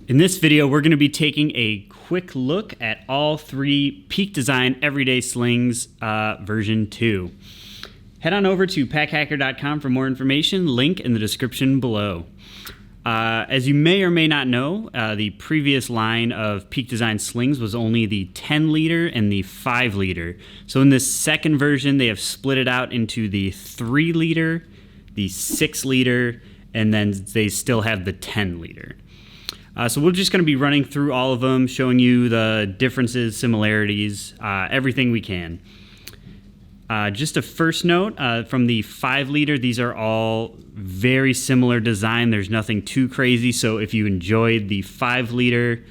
In this video, we're going to be taking a quick look at all three Peak Design Everyday Slings version 2. Head on over to packhacker.com for more information, link in the description below. As you may or may not know, the previous line of Peak Design slings was only the 10 liter and the 5 liter. So in this second version, they have split it out into the 3 liter, the 6 liter, and then they still have the 10 liter. So we're just going to be running through all of them, showing you the differences, similarities, everything we can. Just a first note, from the 5 liter, these are all very similar design. There's nothing too crazy, so if you enjoyed the 5 liter,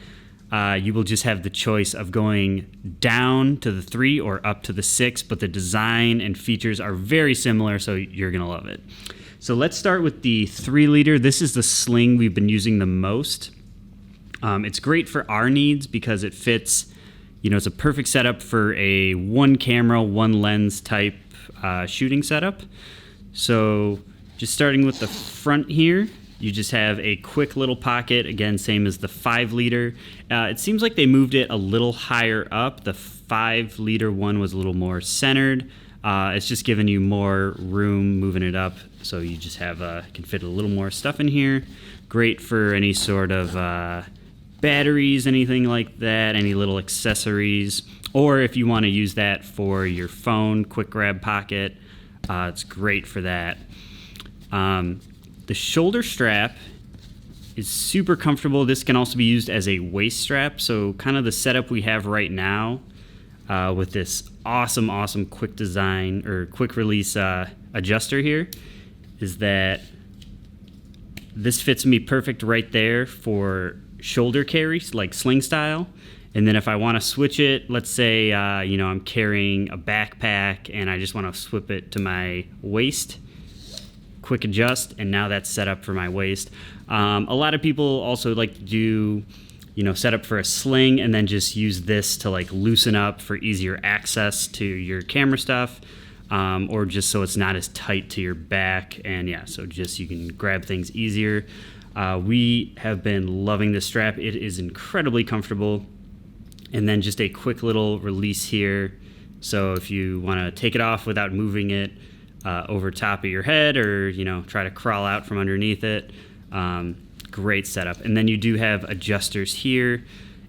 you will just have the choice of going down to the 3 or up to the 6, but the design and features are very similar, so you're going to love it. So let's start with the 3 liter. This is the sling we've been using the most. It's great for our needs because it fits, it's a perfect setup for a one camera, one lens type shooting setup. So just starting with the front here, you just have a quick little pocket, again, same as the 5 liter. It seems like they moved it a little higher up. The 5 liter one was a little more centered. It's just giving you more room moving it up, so you just have can fit a little more stuff in here. Great for any sort of batteries, anything like that, any little accessories, or if you want to use that for your phone, quick grab pocket, it's great for that. The shoulder strap is super comfortable. This can also be used as a waist strap, so kind of the setup we have right now with this awesome quick design or quick release adjuster here is that this fits me perfect right there for shoulder carries, like sling style. And then if I want to switch it, let's say I'm carrying a backpack and I just want to swip it to my waist, quick adjust, and now that's set up for my waist. A lot of people also like to do set up for a sling and then just use this to like loosen up for easier access to your camera stuff, or just so it's not as tight to your back, and so just you can grab things easier. We have been loving this strap. It is incredibly comfortable. And then just a quick little release here. So if you want to take it off without moving it over top of your head, or try to crawl out from underneath it, great setup. And then you do have adjusters here,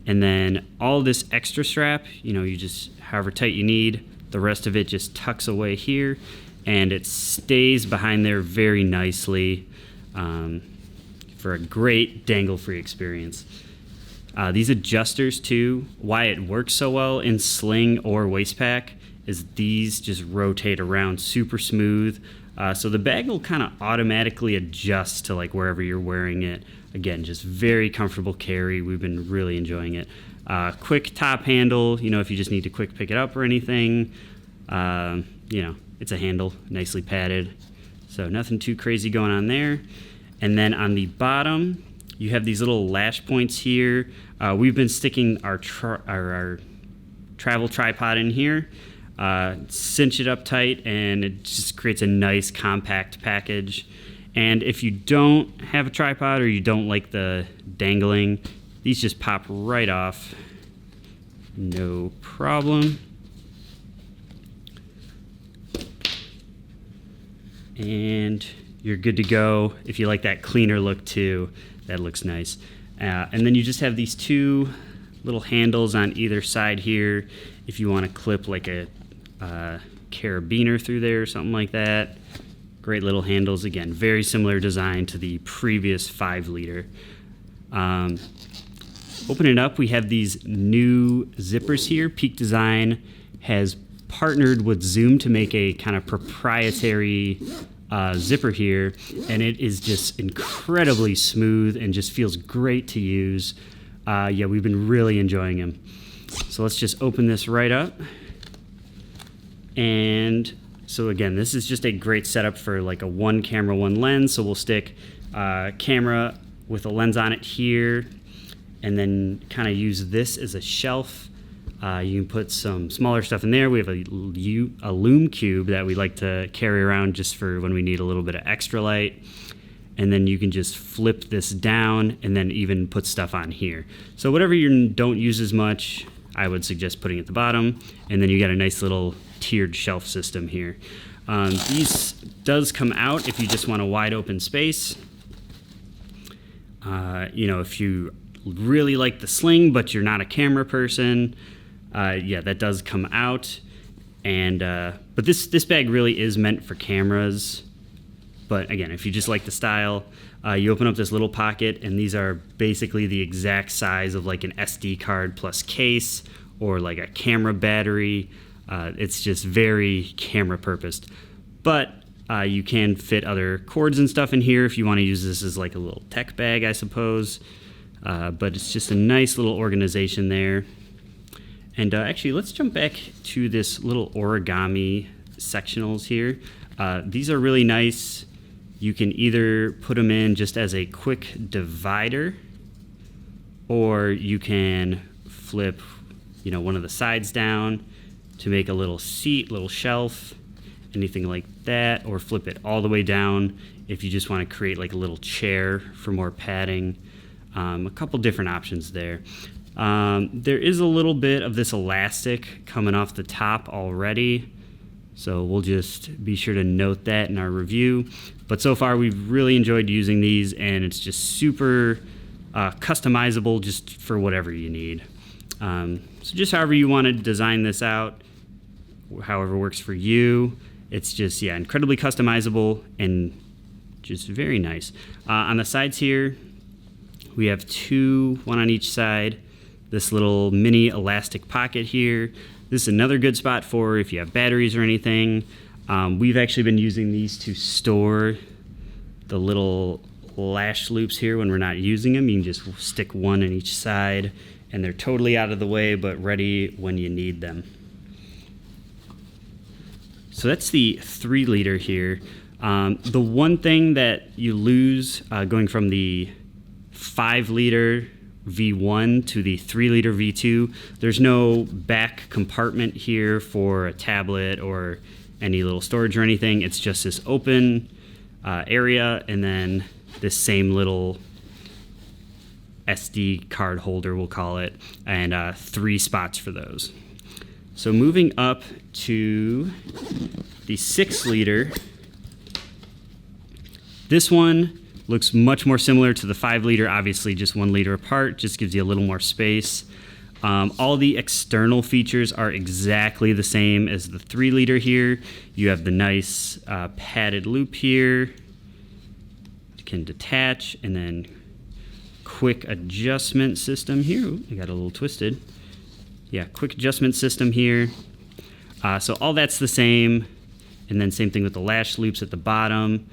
and then all this extra strap, you just however tight you need. The rest of it just tucks away here, and it stays behind there very nicely. For a great dangle-free experience. These adjusters too, why it works so well in sling or waist pack is these just rotate around super smooth. So the bag will kind of automatically adjust to like wherever you're wearing it. Again, just very comfortable carry. We've been really enjoying it. Quick top handle, if you just need to quick pick it up or anything. It's a handle, nicely padded. So nothing too crazy going on there. And then on the bottom, you have these little lash points here. We've been sticking our travel tripod in here, cinch it up tight, and it just creates a nice compact package. And if you don't have a tripod or you don't like the dangling, these just pop right off. No problem. And you're good to go. If you like that cleaner look too, that looks nice. And then you just have these two little handles on either side here if you want to clip like a carabiner through there or something like that. Great little handles. Again, very similar design to the previous 5 liter. Open it up, we have these new zippers here. Peak Design has partnered with Zoom to make a kind of proprietary zipper here, and it is just incredibly smooth and just feels great to use. We've been really enjoying them. So let's just open this right up. And so again, this is just a great setup for like a one camera, one lens. So we'll stick camera with a lens on it here, and then kind of use this as a shelf. You can put some smaller stuff in there. We have a loom cube that we like to carry around just for when we need a little bit of extra light. and then you can just flip this down and then even put stuff on here. So whatever you don't use as much, I would suggest putting at the bottom, and then you got a nice little tiered shelf system here. These does come out if you just want a wide open space. If you really like the Sling but you're not a camera person, yeah, that does come out. And but this bag really is meant for cameras. But again, if you just like the style, you open up this little pocket, and these are basically the exact size of like an SD card plus case or like a camera battery. It's just very camera purposed. But you can fit other cords and stuff in here if you want to use this as like a little tech bag, I suppose. But it's just a nice little organization there. And actually, let's jump back to this little Origami Sectionals here. These are really nice. You can either put them in just as a quick divider, or you can flip, one of the sides down to make a little seat, little shelf, anything like that, or flip it all the way down if you just want to create like a little chair for more padding. A couple different options there. There is a little bit of this elastic coming off the top already, so we'll just be sure to note that in our review. But so far we've really enjoyed using these, and it's just super customizable just for whatever you need. So just however you want to design this out, however works for you. It's just, yeah, incredibly customizable and just very nice. On the sides here, we have one on each side. This little mini elastic pocket here. This is another good spot for if you have batteries or anything. We've actually been using these to store the little lash loops here when we're not using them. You can just stick one in each side, and they're totally out of the way but ready when you need them. So that's the 3-liter here. The one thing that you lose going from the 5-liter V1 to the 3-liter V2, there's no back compartment here for a tablet or any little storage or anything. It's just this open area, and then this same little SD card holder, we'll call it, and 3 spots for those. So moving up to the 6-liter, this one looks much more similar to the 5-liter, obviously just 1 liter apart, just gives you a little more space. All the external features are exactly the same as the 3-liter here. You have the nice padded loop here. You can detach, and then quick adjustment system here. Ooh, I got a little twisted. Yeah, quick adjustment system here. So all that's the same. And then same thing with the lash loops at the bottom.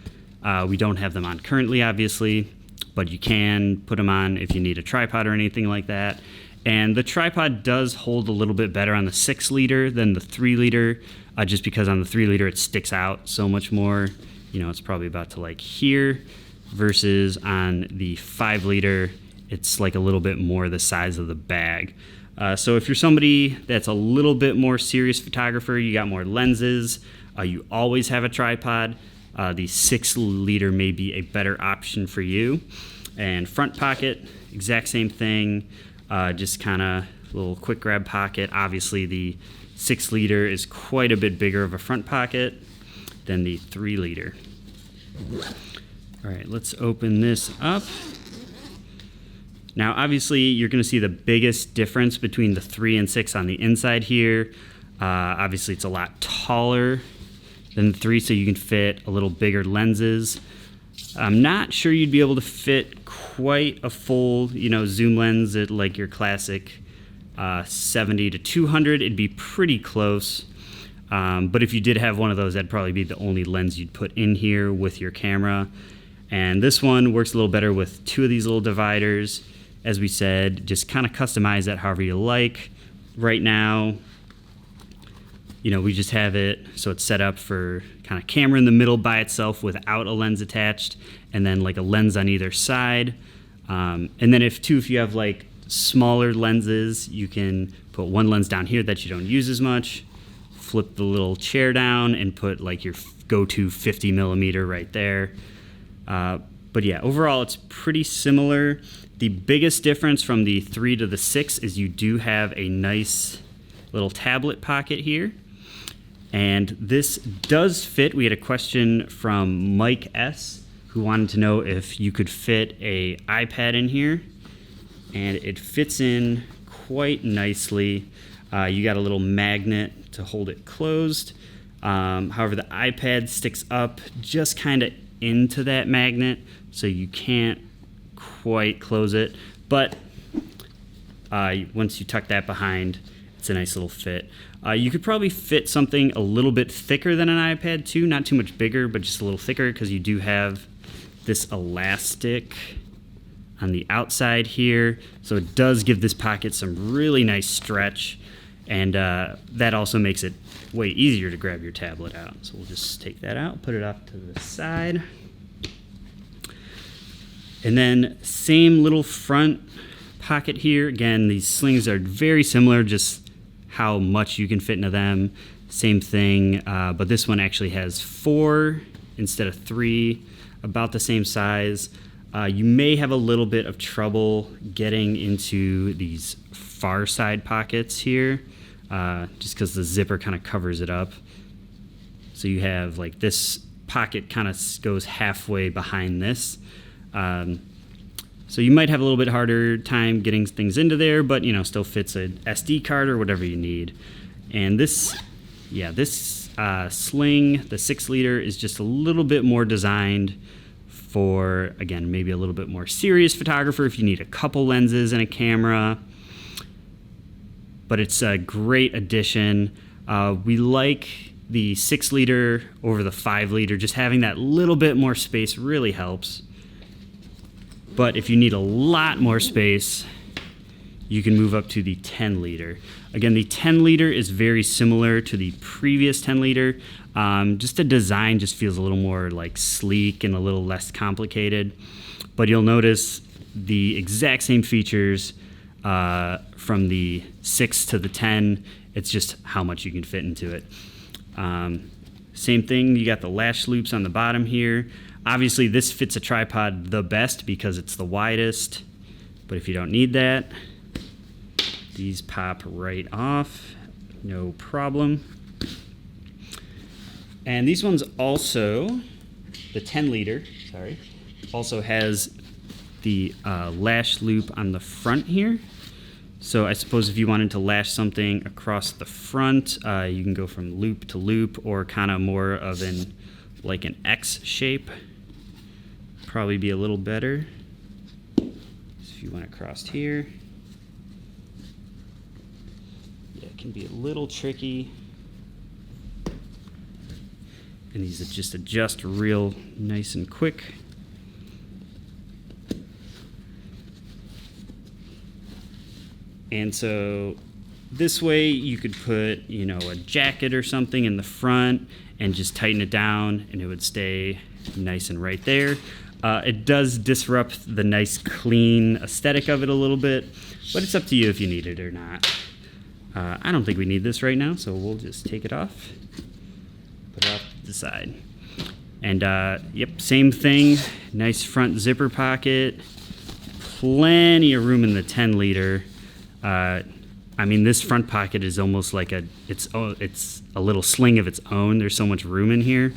We don't have them on currently, obviously, but you can put them on if you need a tripod or anything like that. And the tripod does hold a little bit better on the 6-liter than the 3-liter, just because on the 3-liter it sticks out so much more. It's probably about to like here, versus on the 5-liter, it's like a little bit more the size of the bag. So if you're somebody that's a little bit more serious photographer, you got more lenses, you always have a tripod, the 6-liter may be a better option for you. And front pocket, exact same thing, just kind of a little quick grab pocket. Obviously the 6-liter is quite a bit bigger of a front pocket than the 3-liter. All right, let's open this up. Now, obviously, you're going to see the biggest difference between the 3 and 6 on the inside here. Obviously, it's a lot taller than the 3, so you can fit a little bigger lenses. I'm not sure you'd be able to fit quite a full, zoom lens at like your classic 70 to 200. It'd be pretty close. But if you did have one of those, that'd probably be the only lens you'd put in here with your camera. And this one works a little better with 2 of these little dividers. As we said, just kind of customize that however you like. Right now, we just have it so it's set up for kind of camera in the middle by itself without a lens attached, and then like a lens on either side. And then if you have like smaller lenses, you can put one lens down here that you don't use as much, flip the little chair down and put like your go-to 50 millimeter right there. But yeah, overall it's pretty similar. The biggest difference from the 3 to the 6 is you do have a nice little tablet pocket here. And this does fit. We had a question from Mike S. who wanted to know if you could fit a iPad in here. And it fits in quite nicely. You got a little magnet to hold it closed. However, the iPad sticks up just kind of into that magnet, so you can't quite close it. But once you tuck that behind, it's a nice little fit. You could probably fit something a little bit thicker than an iPad too, not too much bigger, but just a little thicker, because you do have this elastic on the outside here. So it does give this pocket some really nice stretch, and that also makes it way easier to grab your tablet out. So we'll just take that out, put it off to the side. And then same little front pocket here. Again, these slings are very similar, just how much you can fit into them. Same thing, but this one actually has 4 instead of 3, about the same size. You may have a little bit of trouble getting into these far side pockets here, just because the zipper kind of covers it up. So you have like this pocket kind of goes halfway behind this. So you might have a little bit harder time getting things into there, but still fits an SD card or whatever you need. And this Sling, the 6-liter, is just a little bit more designed for, again, maybe a little bit more serious photographer if you need a couple lenses and a camera. But it's a great addition. We like the 6-liter over the 5-liter. Just having that little bit more space really helps. But if you need a lot more space, you can move up to the 10-liter. Again, the 10-liter is very similar to the previous 10-liter. Just the design just feels a little more like sleek and a little less complicated. But you'll notice the exact same features from the 6 to the 10. It's just how much you can fit into it. Same thing, you got the Lash Loops on the bottom here. Obviously, this fits a tripod the best because it's the widest. But if you don't need that, these pop right off, no problem. And these ones also, the 10-liter, also has the lash loop on the front here. So I suppose if you wanted to lash something across the front, you can go from loop to loop, or kind of more of an X shape. Probably be a little better. So if you went across here, yeah, it can be a little tricky. And these just adjust real nice and quick. And so this way you could put, a jacket or something in the front and just tighten it down, and it would stay nice and right there. It does disrupt the nice clean aesthetic of it a little bit, but it's up to you if you need it or not. I don't think we need this right now, so we'll just take it off, put it off to the side. And yep, same thing, nice front zipper pocket, plenty of room in the 10-liter. This front pocket is almost like it's a little sling of its own. There's so much room in here.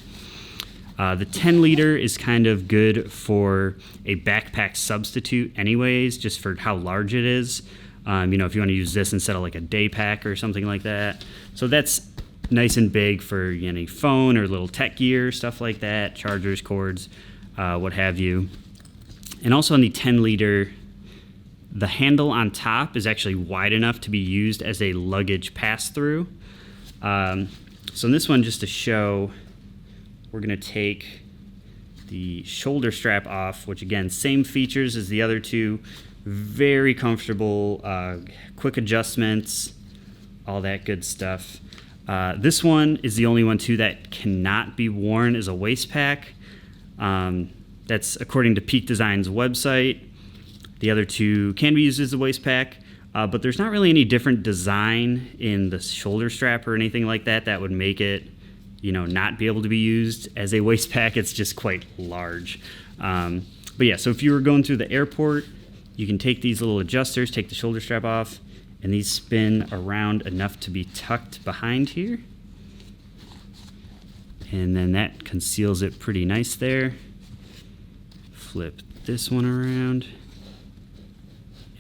The 10-liter is kind of good for a backpack substitute anyways, just for how large it is. If you want to use this instead of like a day pack or something like that. So that's nice and big for any phone or little tech gear, stuff like that, chargers, cords, what have you. And also on the 10-liter, the handle on top is actually wide enough to be used as a luggage pass-through. So in this one, just to show, we're going to take the shoulder strap off, which again, same features as the other two. Very comfortable, quick adjustments, all that good stuff. This one is the only one too that cannot be worn as a waist pack. That's according to Peak Design's website. The other two can be used as a waist pack, but there's not really any different design in the shoulder strap or anything like that that would make it, not be able to be used as a waist pack. It's just quite large. But yeah, so if you were going through the airport, you can take these little adjusters, take the shoulder strap off, and these spin around enough to be tucked behind here. And then that conceals it pretty nice there. Flip this one around,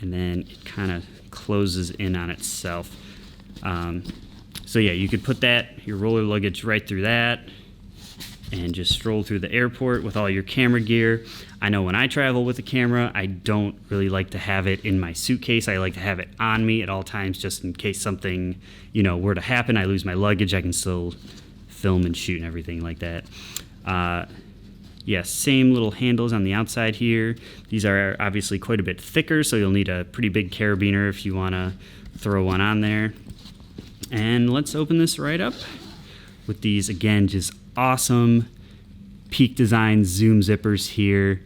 and then it kind of closes in on itself. So yeah, you could put that, your roller luggage, right through that and just stroll through the airport with all your camera gear. I know when I travel with a camera, I don't really like to have it in my suitcase. I like to have it on me at all times, just in case something, were to happen. I lose my luggage, I can still film and shoot and everything like that. Yeah, same little handles on the outside here. These are obviously quite a bit thicker, so you'll need a pretty big carabiner if you want to throw one on there. And let's open this right up with these, again, just awesome Peak Design zoom zippers here.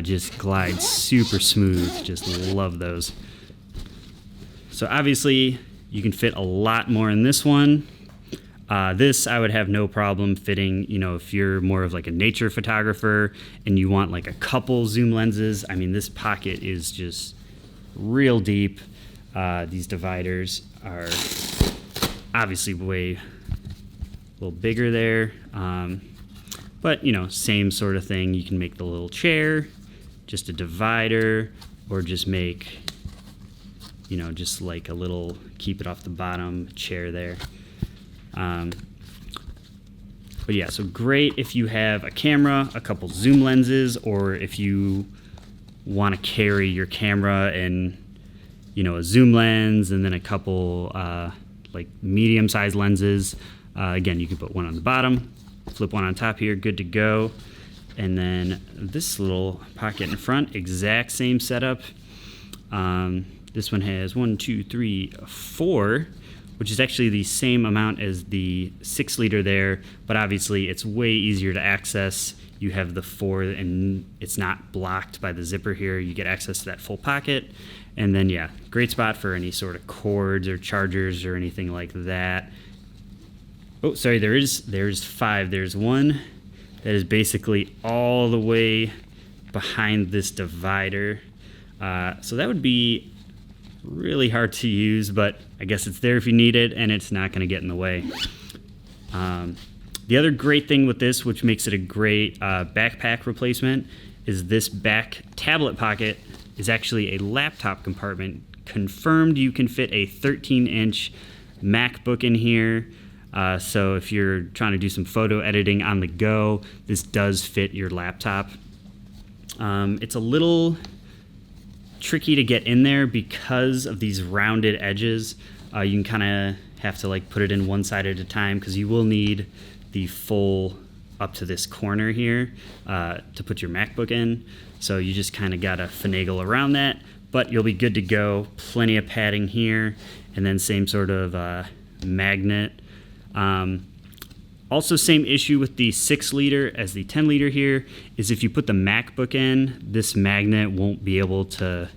Just glide super smooth. Just love those. So obviously, you can fit a lot more in this one. This I would have no problem fitting, if you're more of like a nature photographer and you want like a couple zoom lenses. I mean, this pocket is just real deep. These dividers are obviously a little bigger there. But, same sort of thing. You can make the little chair, just a divider, or just make, just like a little, keep it off the bottom chair there. But yeah, so great if you have a camera, a couple zoom lenses, or if you want to carry your camera and, a zoom lens and then a couple like medium-sized lenses. Again, you can put one on the bottom, flip one on top here, good to go. And then this little pocket in front, exact same setup. This one has 1, 2, 3, 4, which is actually the same amount as the 6-liter there, but obviously it's way easier to access. You have the 4 and it's not blocked by the zipper here. You get access to that full pocket. And then yeah, great spot for any sort of cords or chargers or anything like that. Oh, sorry, there's 5. There's one that is basically all the way behind this divider. So that would be really hard to use, but I guess it's there if you need it, and it's not going to get in the way. The other great thing with this, which makes it a great backpack replacement, is this back tablet pocket is actually a laptop compartment. Confirmed you can fit a 13-inch MacBook in here. So if you're trying to do some photo editing on the go, this does fit your laptop. It's a little tricky to get in there because of these rounded edges. You can kind of have to put it in one side at a time because you will need the full up to this corner here to put your MacBook in. So you just kind of got to finagle around that, but you'll be good to go. Plenty of padding here, and then same sort of magnet. Also, same issue with the 6-liter as the 10-liter here is if you put the MacBook in, this magnet won't be able to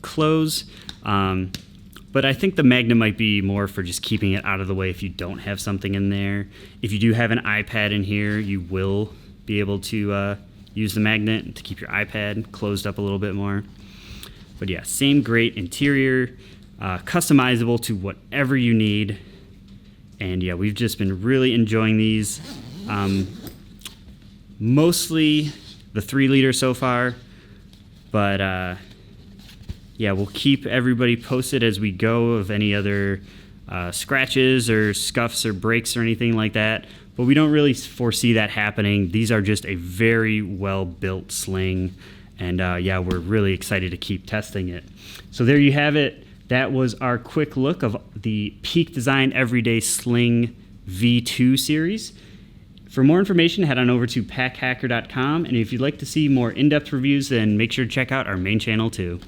close. But I think the magnet might be more for just keeping it out of the way if you don't have something in there. If you do have an iPad in here, you will be able to use the magnet to keep your iPad closed up a little bit more. But yeah, same great interior, customizable to whatever you need. And yeah, we've just been really enjoying these. Mostly the 3-liter so far, but yeah, we'll keep everybody posted as we go of any other scratches or scuffs or breaks or anything like that. But we don't really foresee that happening. These are just a very well-built sling, and yeah, we're really excited to keep testing it. So there you have it. That was our quick look of the Peak Design Everyday Sling V2 series. For more information, head on over to packhacker.com, and if you'd like to see more in-depth reviews, then make sure to check out our main channel too.